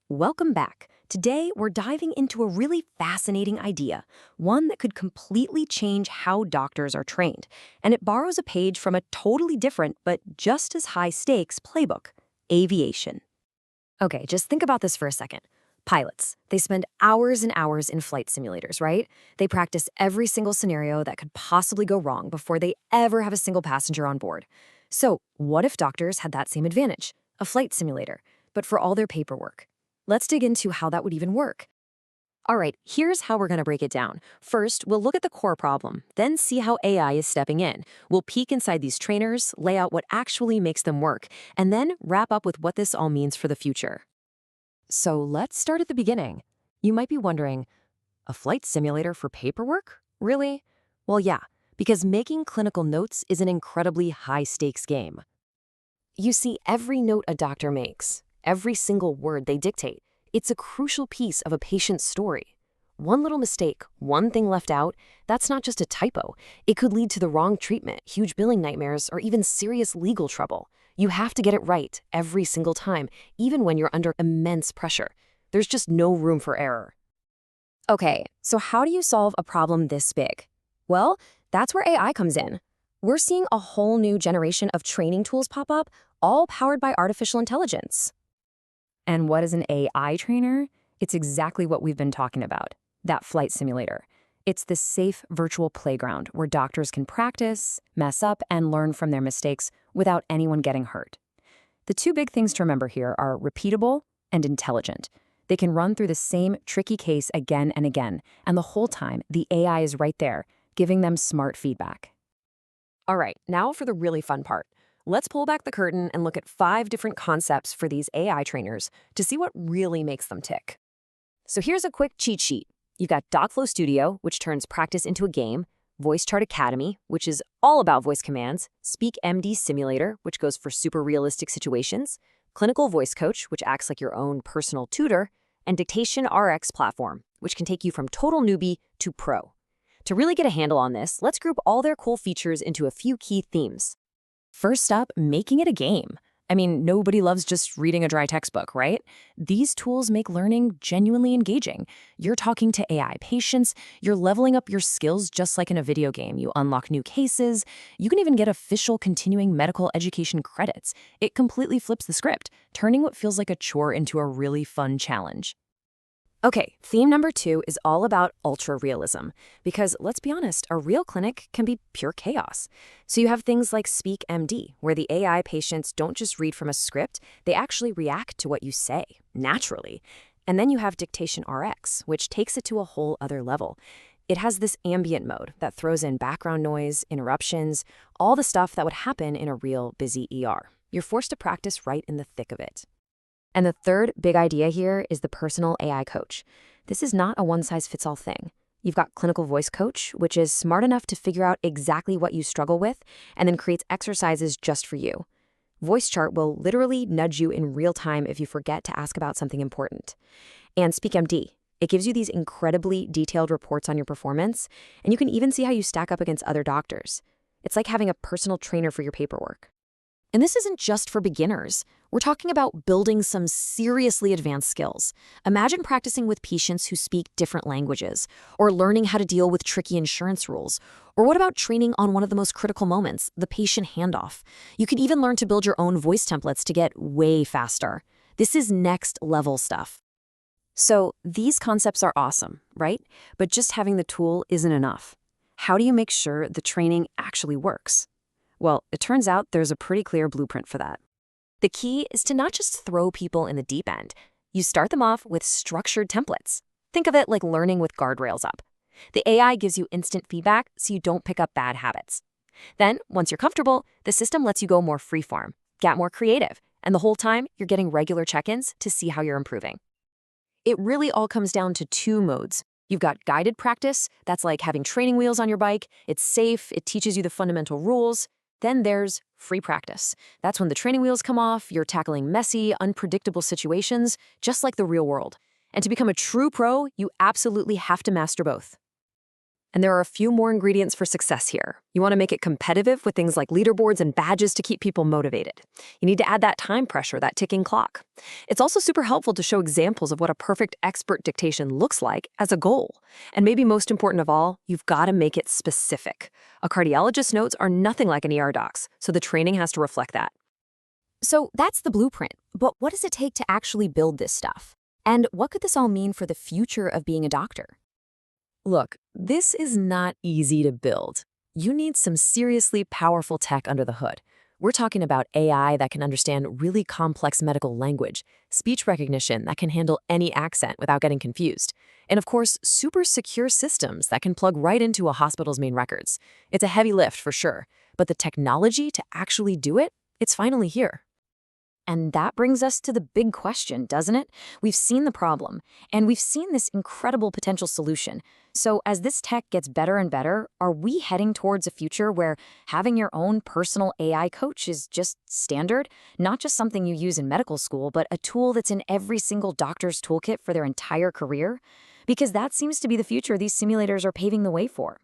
Welcome back. Today, we're diving into a really fascinating idea, one that could completely change how doctors are trained. And it borrows a page from a totally different but just as high stakes playbook: aviation. Okay, just think about this for a second. Pilots, they spend hours and hours in flight simulators, right? They practice every single scenario that could possibly go wrong before they ever have a single passenger on board. So, what if doctors had that same advantage? A flight simulator, but for all their paperwork. Let's dig into how that would even work. All right, here's how we're going to break it down. First, we'll look at the core problem, then see how AI is stepping in. We'll peek inside these trainers, lay out what actually makes them work, and then wrap up with what this all means for the future. So let's start at the beginning. You might be wondering, a flight simulator for paperwork? Really? Well, yeah, because making clinical notes is an incredibly high-stakes game. You see, every note a doctor makes, every single word they dictate, it's a crucial piece of a patient's story. One little mistake, one thing left out, that's not just a typo. It could lead to the wrong treatment, huge billing nightmares, or even serious legal trouble. You have to get it right every single time, even when you're under immense pressure. There's just no room for error. Okay, so how do you solve a problem this big? Well, that's where AI comes in. We're seeing a whole new generation of training tools pop up, all powered by artificial intelligence. And what is an AI trainer? It's exactly what we've been talking about, that flight simulator. It's the safe virtual playground where doctors can practice, mess up, and learn from their mistakes without anyone getting hurt. The two big things to remember here are repeatable and intelligent. They can run through the same tricky case again and again, and the whole time, the AI is right there, giving them smart feedback. All right, now for the really fun part. Let's pull back the curtain and look at 5 different concepts for these AI trainers to see what really makes them tick. So here's a quick cheat sheet. You've got DocFlow Studio, which turns practice into a game, Voice Chart Academy, which is all about voice commands, Speak MD Simulator, which goes for super realistic situations, Clinical Voice Coach, which acts like your own personal tutor, and Dictation RX platform, which can take you from total newbie to pro. To really get a handle on this, let's group all their cool features into a few key themes. First up, making it a game. I mean, nobody loves just reading a dry textbook, right? These tools make learning genuinely engaging. You're talking to AI patients, you're leveling up your skills just like in a video game. You unlock new cases, you can even get official continuing medical education credits. It completely flips the script, turning what feels like a chore into a really fun challenge. Okay, theme number 2 is all about ultra-realism, because let's be honest, a real clinic can be pure chaos. So you have things like Speak MD, where the AI patients don't just read from a script, they actually react to what you say, naturally. And then you have Dictation RX, which takes it to a whole other level. It has this ambient mode that throws in background noise, interruptions, all the stuff that would happen in a real busy ER. You're forced to practice right in the thick of it. And the third big idea here is the personal AI coach. This is not a one-size-fits-all thing. You've got Clinical Voice Coach, which is smart enough to figure out exactly what you struggle with and then creates exercises just for you. Voice Chart will literally nudge you in real time if you forget to ask about something important. And Speak MD, it gives you these incredibly detailed reports on your performance, and you can even see how you stack up against other doctors. It's like having a personal trainer for your paperwork. And this isn't just for beginners. We're talking about building some seriously advanced skills. Imagine practicing with patients who speak different languages, or learning how to deal with tricky insurance rules. Or what about training on one of the most critical moments, the patient handoff? You could even learn to build your own voice templates to get way faster. This is next level stuff. So these concepts are awesome, right? But just having the tool isn't enough. How do you make sure the training actually works? Well, it turns out there's a pretty clear blueprint for that. The key is to not just throw people in the deep end. You start them off with structured templates. Think of it like learning with guardrails up. The AI gives you instant feedback so you don't pick up bad habits. Then, once you're comfortable, the system lets you go more freeform, get more creative, and the whole time you're getting regular check-ins to see how you're improving. It really all comes down to 2 modes. You've got guided practice, that's like having training wheels on your bike. It's safe, it teaches you the fundamental rules. Then there's free practice. That's when the training wheels come off, you're tackling messy, unpredictable situations, just like the real world. And to become a true pro, you absolutely have to master both. And there are a few more ingredients for success here. You want to make it competitive with things like leaderboards and badges to keep people motivated. You need to add that time pressure, that ticking clock. It's also super helpful to show examples of what a perfect expert dictation looks like as a goal. And maybe most important of all, you've got to make it specific. A cardiologist's notes are nothing like an ER doc's, so the training has to reflect that. So that's the blueprint, but what does it take to actually build this stuff? And what could this all mean for the future of being a doctor? Look, this is not easy to build. You need some seriously powerful tech under the hood. We're talking about AI that can understand really complex medical language, speech recognition that can handle any accent without getting confused, and of course, super secure systems that can plug right into a hospital's main records. It's a heavy lift for sure, but the technology to actually do it, it's finally here. And that brings us to the big question, doesn't it? We've seen the problem, and we've seen this incredible potential solution. So as this tech gets better and better, are we heading towards a future where having your own personal AI coach is just standard? Not just something you use in medical school, but a tool that's in every single doctor's toolkit for their entire career? Because that seems to be the future these simulators are paving the way for.